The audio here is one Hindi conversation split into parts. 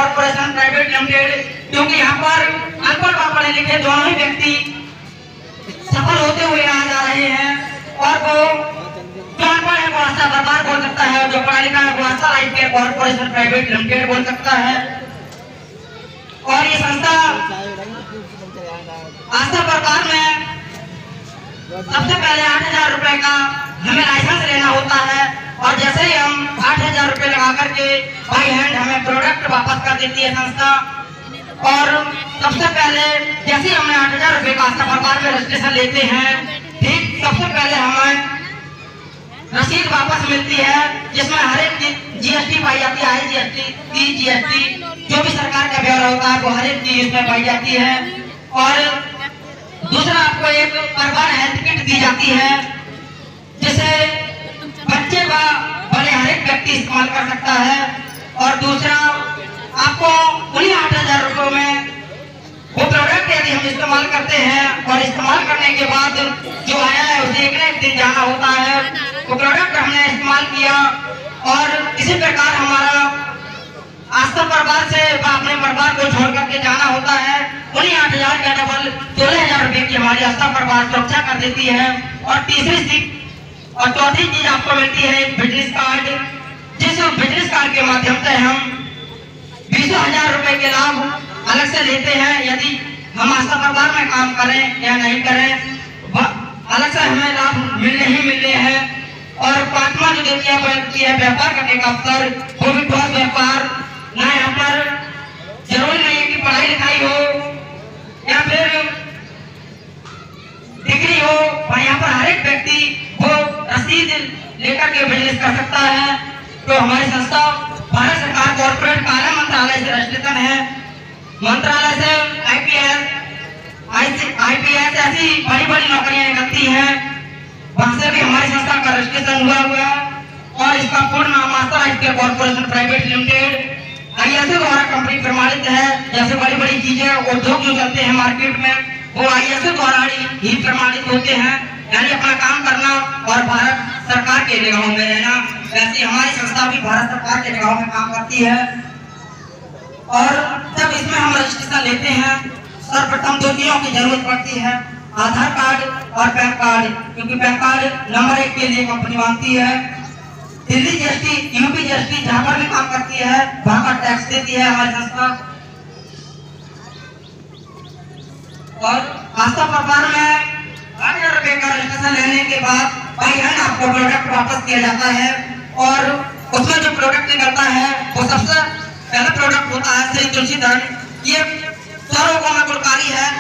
कॉर्पोरेशन प्राइवेट लिमिटेड, क्योंकि यहाँ पर अनपढ़ व पढ़े लिखे दोनों ही व्यक्ति सफल होते हुए आ जा रहे हैं। और वो जो अनपढ़ है वो आशा बर्बाद बोल सकता है, जो पढ़ा लिखा है वो Asha life care corporation private limited बोल सकता है। और ये संस्था आस्था प्रकार में सबसे पहले 8,000 रुपए का हमें लाइसेंस लेना होता है, और जैसे ही हम 8,000 रुपए लगा करके बाई हैंड हमें प्रोडक्ट वापस कर देती है संस्था। और सबसे पहले जैसे ही हमें 8,000 रुपए का आस्था प्रकार में रजिस्ट्रेशन लेते हैं, ठीक सबसे पहले हमें रसीद वापस मिलती है, जिसमें हर एक जीएसटी पाई जाती है, जीएसटी जीएसटी जो भी सरकार का ब्यौरा होता है वो हर एक चीज इसमें पाई जाती है। और दूसरा आपको एक अर्बन हेल्थ किट दी जाती है, जिसे बच्चे व बड़े हर एक व्यक्ति इस्तेमाल कर सकता है। और दूसरा आपको उन्हीं 8,000 रुपयों में वो प्रोडक्ट यदि हम इस्तेमाल करते हैं और इस्तेमाल करने के बाद जो आया है उसे एक दिन जाना होता है, वो प्रोडक्ट हमने इस्तेमाल किया और इसी प्रकार हमारा आस्था परिवार से अपने परिवार को छोड़ करके जाना होता है। उन्हीं 8,000 का डबल 16,000 रुपए की हमारी आस्था परिवार सुरक्षा कर देती है। और तीसरी चीज और चौथी चीज आपको मिलती है एक बिजनेस कार्ड, जिस बिजनेस कार्ड के माध्यम से हम 20,000 रुपए के लाभ अलग से लेते हैं। यदि हम आस्था परिवार में काम करें या नहीं करें, अलग से हमें लाभ मिलने ही मिलने हैं। और पांचवा जो देखिए है व्यापार करने का अवसर, वो भी बहुत व्यापार ना, यहाँ पर जरूरी नहीं है कि पढ़ाई लिखाई हो या फिर डिग्री हो, और यहाँ पर हर एक व्यक्ति वो रसीद लेकर के बिजनेस कर सकता है। तो हमारी संस्था भारत सरकार कॉर्पोरेट कार्य मंत्रालय से रजिस्ट्रेशन है, मंत्रालय से आईपीएस ऐसी बड़ी बड़ी नौकरियां निकलती हैं, वहां से भी हमारी संस्था का रजिस्ट्रेशन हुआ है। और इसका पूर्ण नाम Aastha life care corporation private limited ISO द्वारा कंपनी प्रमाणित है। जैसे बड़ी बड़ी चीजें उद्योग जो चलते हैं मार्केट में वो आईएसओ द्वारा ही प्रमाणित होते हैं, यानी अपना काम करना और भारत सरकार के निगाहों में रहना। वैसे हमारी संस्था भी भारत सरकार के निगाहों में काम करती है। और जब इसमें हम रजिस्ट्रेशन लेते हैं, सर्वप्रथम 2 चीजों की जरूरत पड़ती है, आधार कार्ड और पैन कार्ड, क्योंकि पैन कार्ड नंबर 1 के लिए कंपनी मांगती है। दिल्ली जीएसटी, यूपी जीएसटी जहाँ पर भी काम करती है वहाँ का टैक्स देती है हमारी संस्था। और आस्था परिवार में 8,000 रुपए का रजिस्ट्रेशन लेने के बाद भाई है ना आपको प्रोडक्ट वापस किया जाता है। और उसमें जो प्रोडक्ट निकलता है वो सबसे पहला प्रोडक्ट होता है श्री तुलसी धन। ये 100 रोगों में गुणकारी है,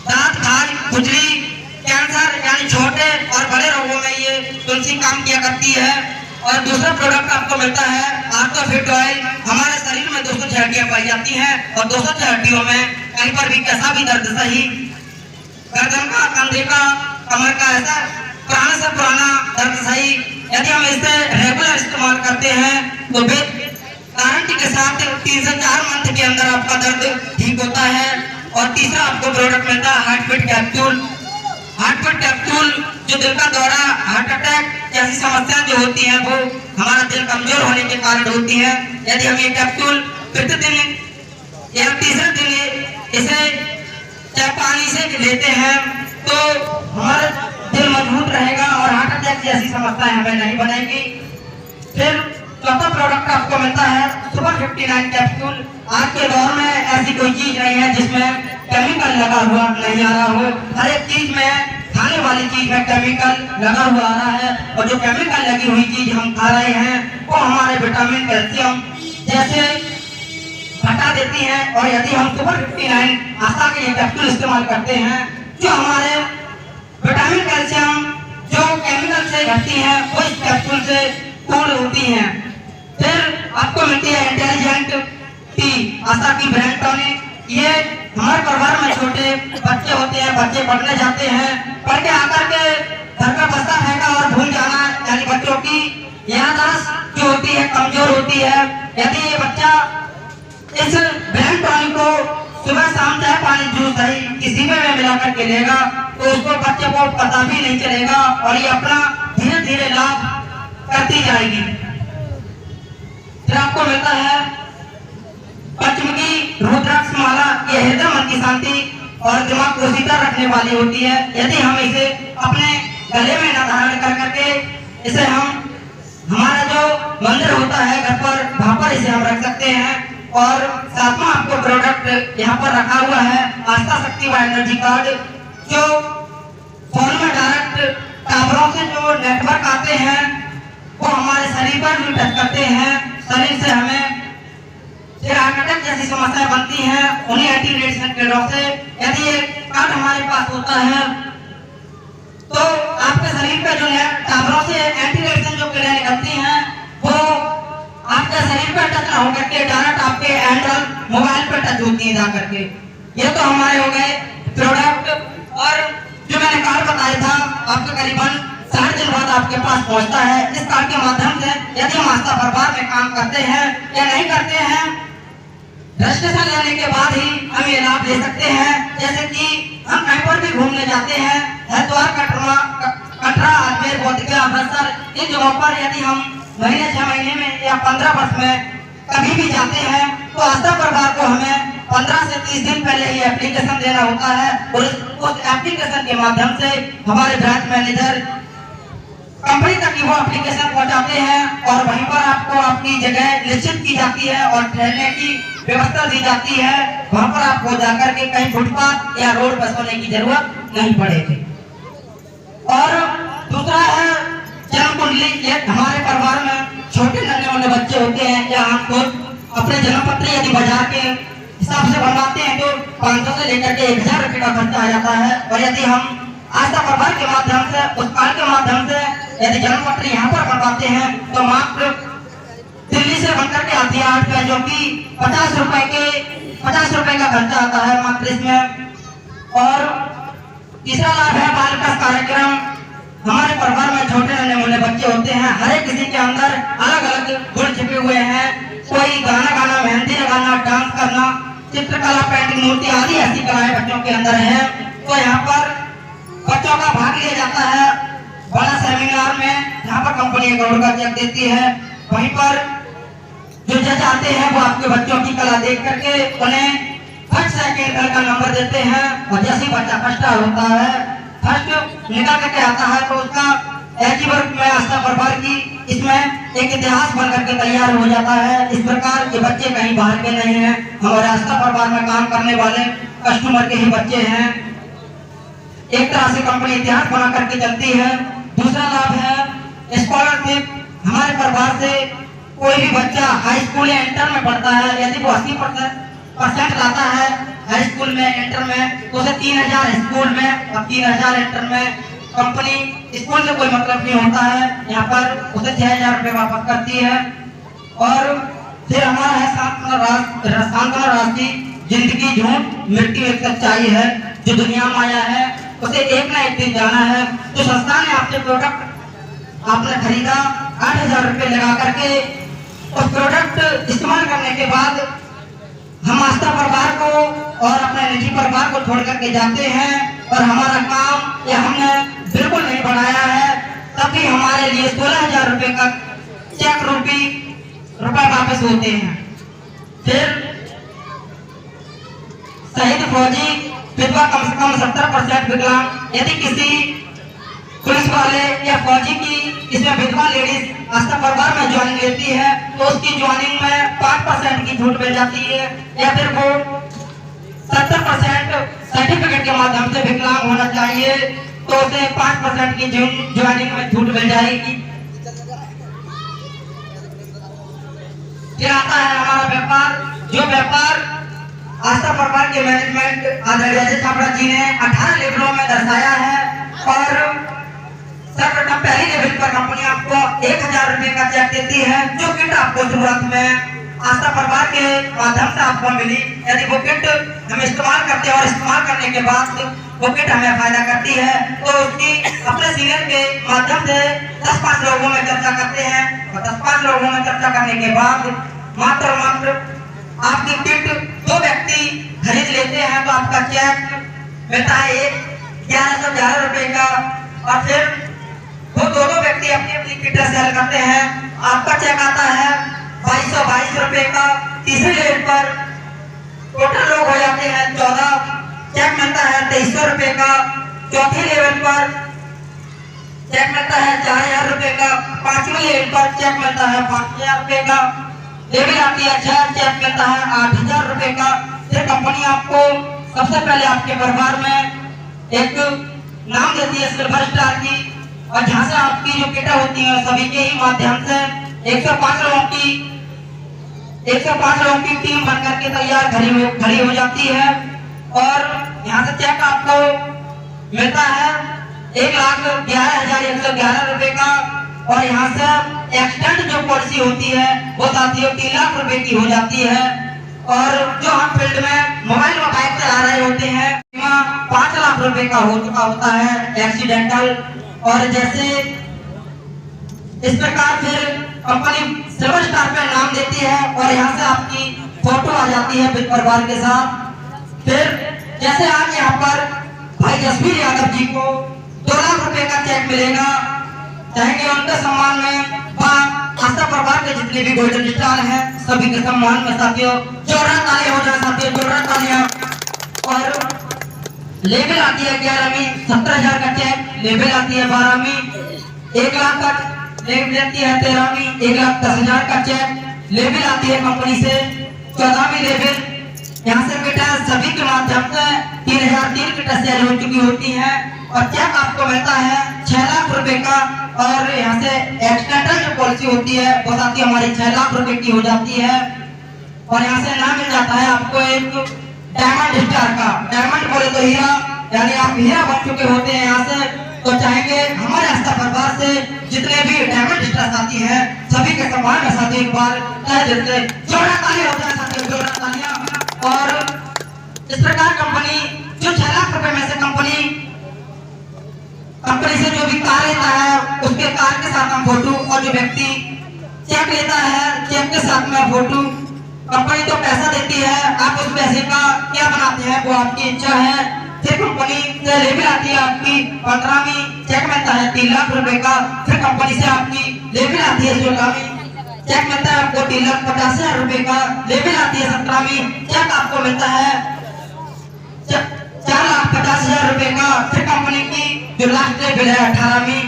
दांत, खाज, खुजली, कैंसर यानी छोटे और बड़े रोगों में ये तुलसी काम किया करती है। और दूसरा प्रोडक्ट आपको मिलता है आर्थोफिट ऑयल। हमारे शरीर में 206 हड्डियां पाई जाती हैं और 206 हड्डियों में कहीं पर भी कैसा भी दर्द सही, गर्दन का, कंधे का, कमर का, ऐसा पुराना से पुराना दर्द सही, यदि हम इसे रेगुलर इस्तेमाल करते हैं तो गारंटी के साथ 3 से 4 मंथ के अंदर आपका दर्द ठीक होता है। और तीसरा आपको प्रोडक्ट मिलता है हार्टबीट कैप्सूल। हार्टबीट कैप्सूल जो दिल का दौरा, हार्ट अटैक जैसी समस्याएं जो होती हैं वो हमारा दिल कमजोर होने के कारण होती है। यदि हम ये कैप्सूल प्रतिदिन या तीसरे दिन इसे चाहे पानी से लेते हैं तो हमारा दिल मजबूत रहेगा और हार्ट अटैक जैसी समस्याएं हमें नहीं बनेगी। फिर चौथा प्रोडक्ट आपको मिलता है सुपर 59 कैप्सूल। आज के दौर में ऐसी कोई चीज नहीं है जिसमें केमिकल लगा हुआ नहीं आ रहा हो। हर एक चीज में, खाने वाली चीज में केमिकल लगा हुआ आ रहा है, और जो केमिकल लगी हुई चीज हम खा रहे हैं वो हमारे विटामिन, कैल्शियम जैसे घटा देती हैं। और यदि हम सुपर 59 आस्था के ये कैप्सूल इस्तेमाल करते हैं, जो हमारे विटामिन, कैल्शियम जो केमिकल से घटती हैं वो इस कैप्सूल से पूर्ण होती हैं। फिर आपको मिलती है इंटेलिजेंट टी, आस्था की ब्रांड टॉनिक। ये हमारे परिवार में छोटे बच्चे होते हैं, बच्चे पढ़ने जाते हैं, पढ़ के आकर के घर का बस्ता फेंका और भूल जाना, यानी बच्चों की याददाश्त जो होती है कमजोर होती है। यदि ये बच्चा इस ब्रांड टॉनिक को सुबह शाम चाहे पानी, जूस, दही किसी में मिला करके लेगा तो उसको बच्चे को पता भी नहीं चलेगा और ये अपना धीरे धीरे लाभ करती जाएगी। फिर आपको मिलता है ये हृदय मन की शांति और दिमाग को शीतल रखने वाली होती है। यदि हम इसे अपने गले में न धारण कर करके इसे हम हमारा जो मंदिर होता है घर पर, वहाँ पर इसे हम रख सकते हैं। और साथ में आपको प्रोडक्ट यहाँ पर रखा हुआ है आस्था शक्ति व एनर्जी कार्ड, जो फोन में डायरेक्ट टावरों से जो नेटवर्क आते हैं वो हमारे शरीर पर भी टच करते हैं। शरीर से हमें हार्ट अटैक जैसी समस्याएं बनती हैं, उन्हें एंटी रेडिएशन किरणों से यदि ये कार्ड हमारे पास होता है तो आपके शरीर पे जो है टावरों से एंटी रेडिएशन जो किरणें निकलती हैं वो आपके शरीर पे टच ना होकर के डायरेक्ट आपके एंड्रॉइड मोबाइल पे टच होती है जाकर के। ये तो हमारे हो गए प्रोडक्ट। और जो मैंने कार्ड बताया था आपके करीबन 60 दिन बाद आपके पास पहुंचता है। इस कार्ड के माध्यम से यदि हम आस्था परिवार में काम करते हैं या नहीं करते हैं, रजिस्ट्रेशन लेने के बाद ही हम ये लाभ ले सकते हैं। जैसे कि हम कहीं पर भी घूमने जाते हैं, हरिद्वार, कटरा, अजमेर, बोधगया, अमृतसर, इन जगहों पर यदि हम महीने 6 महीने में या 15 वर्ष में कभी भी जाते हैं तो आस्था परिवार को हमें 15 से 30 दिन पहले ही एप्लीकेशन देना होता है। और उस एप्लीकेशन के माध्यम से हमारे ब्रांच मैनेजर कंपनी तक की वो एप्लीकेशन पहुंचाते हैं और वहीं पर आपको आपकी जगह निश्चित की जाती है और ठहरने की व्यवस्था दी जाती है। वहां पर आपको जाकर के कहीं फुटपाथ या रोड पर सोने की जरूरत नहीं पड़ेगी। और दूसरा है जन्म कुंडली। ये हमारे परिवार में छोटे नन्हे मुन्ने बच्चे होते हैं या हमको अपने जन्म पत्र यदि बाजार के हिसाब से बनवाते हैं तो 500 से लेकर के 1000 रुपये का खर्चा आ जाता है। और यदि हम आस्था परिवार के माध्यम से, उस कार्ड के माध्यम से यदि जन्म पत्र यहाँ पर बनवाते हैं तो मात्र दिल्ली से बनकर के आती है 8 पे, जो कि 50 रुपए का खर्चा आता है मात्र इसमें। और तीसरा लाभ है बाल विकास कार्यक्रम। हमारे परिवार में छोटे नन्हे मुन्ने बच्चे होते हैं, हर एक किसी के अंदर अलग अलग गुण छिपे हुए हैं। कोई गाना गाना, मेहंदी लगाना, डांस करना, चित्रकला, पेंटिंग, मूर्ति आदि ऐसी कलाएं बच्चों के अंदर है। तो यहाँ पर बच्चों का भाग लिया जाता है बड़ा सेमिनार में, जहाँ पर कंपनी 1 करोड़ का चेक देती है। वहीं पर जो जज आते हैं वो आपके बच्चों की कला देख करके उन्हें फर्स्ट सेकंड का नंबर देते हैं। और जैसे ही बच्चा फर्स्ट होता है, फर्स्ट निकल करके आता है तो उसका एक ही वर्ग में आस्था परिवार की इसमें एक इतिहास बनकर के तैयार हो जाता है। इस प्रकार ये बच्चे कहीं बाहर के नहीं हैं, हमारे आस्था परिवार में काम करने वाले कस्टमर के ही बच्चे हैं। एक तरह से कंपनी इतिहास बना करके चलती है। दूसरा लाभ है स्कॉलरशिप। हमारे परिवार से कोई भी बच्चा हाई स्कूल या इंटर में पढ़ता है, यदि वो 80% लाता है हाई स्कूल में, इंटर में, तो उसे 3000 स्कूल में और 3000 इंटर में। कंपनी स्कूल से कोई मतलब नहीं होता है, यहाँ पर उसे 6000 रुपये वापस करती है। और फिर हमारा है सांत्वना राशि। जिंदगी झूठ, मृत्यु एक सच्चाई है। जो दुनिया में आया है उसे एक ना एक दिन जाना है। जो संस्था ने आपसे प्रोडक्ट आपने खरीदा 8000 रुपये लगा करके, उस प्रोडक्ट इस्तेमाल करने के बाद हम आस्था परिवार को और अपने निजी परिवार को छोड़ करके जाते हैं और हमारा काम या हमने बिल्कुल नहीं बढ़ाया है, तभी हमारे लिए 16000 रुपये का चेक रुपए वापस होते हैं। फिर शहीद फौजी विधवा कम से कम 70% विकलांग। यदि किसी पुलिस वाले या फौजी की इसमें विधवा लेडीज आस्था परिवार में ज्वाइनिंग लेती है तो उसकी ज्वाइनिंग में 5% की छूट मिल जाती है। या फिर वो 70% सर्टिफिकेट के माध्यम से विकलांग होना चाहिए तो उसे 5% की ज्वाइनिंग में छूट मिल जाएगी। फिर आता है हमारा व्यापार। जो व्यापार आस्था परिवार के मैनेजमेंट आदरणीय छाबड़ा जी ने 18 लेवलों में दर्शाया है। और सर्वप्रथम पहली लेवल पर कंपनी आपको 1000 रुपये का चेक देती है, जो किट आपको शुरुआत में आस्था परिवार के माध्यम से आपको मिली। यदि वो किट हम इस्तेमाल करते हैं और इस्तेमाल करने के बाद वो किट हमें फायदा करती है तो उसकी अपने सीनियर के माध्यम से 10-5 लोगों में चर्चा करते हैं। और 10-5 लोगों में चर्चा करने के बाद मात्र आपकी किट 2 व्यक्ति खरीद लेते हैं तो आपका चेक मिलता है 1111 रुपये का। और फिर वो दोनों व्यक्ति अपनी अपनी किट सेल करते हैं, आपका चेक आता है 2222 रुपये का। तीसरे लेवल पर टोटल लोग हो जाते हैं 14। चेक मिलता है 2300 रुपए का। चौथे लेवल पर चेक मिलता है 4000 रुपए का। पांचवें लेवल पर चेक मिलता है 5000 रुपए का। लेवल आती है 6, चेक मिलता है 8000 रुपए का। फिर कंपनी आपको सबसे पहले आपके परिवार में एक नाम देती है सिल्वर स्टार की, और जहाँ से आपकी जो किट होती है सभी के ही माध्यम से 105 लोगों की टीम बनकर के तैयार खड़ी हो जाती है। और यहाँ से चेक आपको मिलता है 1,11,111 रुपए का। और यहाँ से एक्सटेंड जो पॉलिसी होती है वो आती है 3 लाख रुपए की हो जाती है। और जो हम फील्ड में मोबाइल व बाइक चला रहे होते हैं 5 लाख रुपए का हो चुका होता है एक्सीडेंटल। और जैसे इस प्रकार फिर कंपनी सिल्वर स्टार पे नाम देती है और यहाँ से आपकी फोटो आ जाती है विद परिवार के साथ। फिर जैसे आज यहाँ पर भाई जसवीर यादव जी को 2 लाख रुपए का चेक मिलेगा, चाहेंगे उनके सम्मान में आस्था परिवार के जितने भी गोल्डन स्टार हैं सभी के सम्मान में साथियों जोरदार तालियां हो जाए साथियों, जोरदार तालियां। और लेवल आती है 11वीं 17,000 का चेक। लेवल आती है 12वीं 1 लाख का। लेवल आती है 13वीं 1,10,000 का चेक। लेवल आती है कंपनी से 14वीं लेवल। यहाँ से किट सभी के माध्यम से 3,003 किट सेल हो चुकी होती है। और चेक आपको मिलता है 6 लाख रुपए का। और यहाँ से एक्सटेंडर जो पॉलिसी होती है वो साथी हमारी 6 लाख रुपए की हो जाती है। और यहाँ से नाम मिल जाता है आपको एक डायमंड स्टार का। डायमंड बोले तो हीरा, यानी आप हीरा बन चुके होते हैं यहाँ से। तो चाहेंगे हमारे आस्था परिवार से जितने भी डायमंड स्टार साथी हैं सभी के सम्मान में साथी एक बार तहे दिल से जोरदार तालियां हो जाए साथियों, जोरदार तालियां। और इस प्रकार कंपनी जो 6 लाख रुपए में से कंपनी से जो भी कार लेता है उसके कार के साथ में फोटो, और जो व्यक्ति चेक लेता है चेक के साथ में फोटो। कंपनी तो पैसा देती है, आप उस पैसे का क्या बनाते हैं वो आपकी इच्छा है। फिर कंपनी से लेवल आती है आपकी 15वीं, चेक मिलता है 3 लाख रुपए का। फिर कंपनी से आपकी लेवल आती है 16वीं, चेक मिलता है आपको 3,50,000 रुपए का। लेवल आती है 17वीं, चेक आपको मिलता है 4,50,000 रुपए का। फिर कंपनी की जो लास्ट लेवल है 18वीं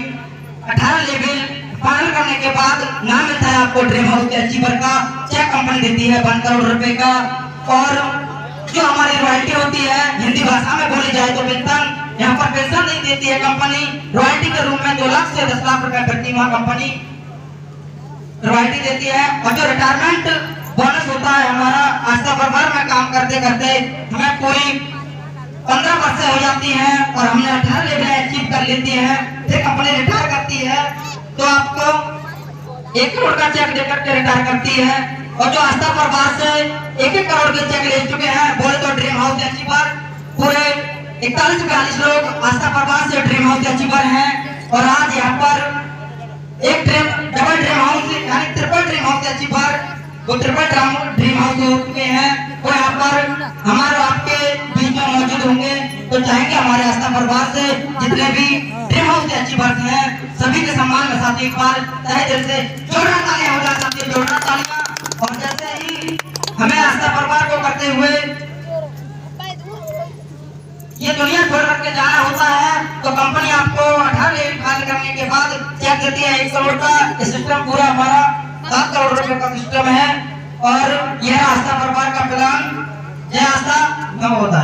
18 लेवल फाइनल करने के बाद नाम मिलता है आपको ड्रीम हाउस के अचीवर का। चेक कंपनी देती है 1 करोड़ रुपए का। और जो हमारी रॉयल्टी होती है हिंदी भाषा में बोली जाए तो पेंशन, यहाँ पर पेंशन नहीं देती है कंपनी। रॉयल्टी के रूप में 2 लाख से 10 लाख रुपए प्रति माह कंपनी रॉयल्टी देती है। और जो रिटायरमेंट बोनस होता है हमारा आस्था परिवार में काम करते करते हमें पूरी 15 वर्ष हो जाती है और हमने 18 लेवल अचीव कर लेती है। फिर कंपनी रिटायर करती है तो आपको 1 करोड़ का चेक देकर के रिटायर करती है। और जो आस्था परिवार से 1-1 करोड़ के चेक ले चुके हैं बोले तो ड्रीम हाउस अचीवर पूरे 41-42 लोग आस्था परिवार से ड्रीम हाउस अचीवर हैं। और आज यहाँ पर एक डबल ड्रीम हाउस यानी ट्रिपल ड्रीम हाउस अचीवर, वो ट्रिपल ड्रीम हाउस हो चुके हैं, वो यहाँ पर हमारे आपके बीच में मौजूद होंगे। तो चाहेंगे हमारे आस्था परिवार से जितने भी ड्रीम हाउस के अचीवर हैं सभी के सम्मान में साथी एक बार तहे दिल से जोरदार तालियां हो जाए साथी, जोरदार तालियां। और जैसे ही हमें आस्था परिवार को करते हुए ये दुनिया छोड़ करके जाना होता है तो कंपनी आपको 18 लेवल फाइल करने के बाद चेक देती है 1 करोड़ का। सिस्टम पूरा हमारा 7 करोड़ रुपए का सिस्टम है। और यह आस्था परिवार का प्लान, यह आस्था नमोदा।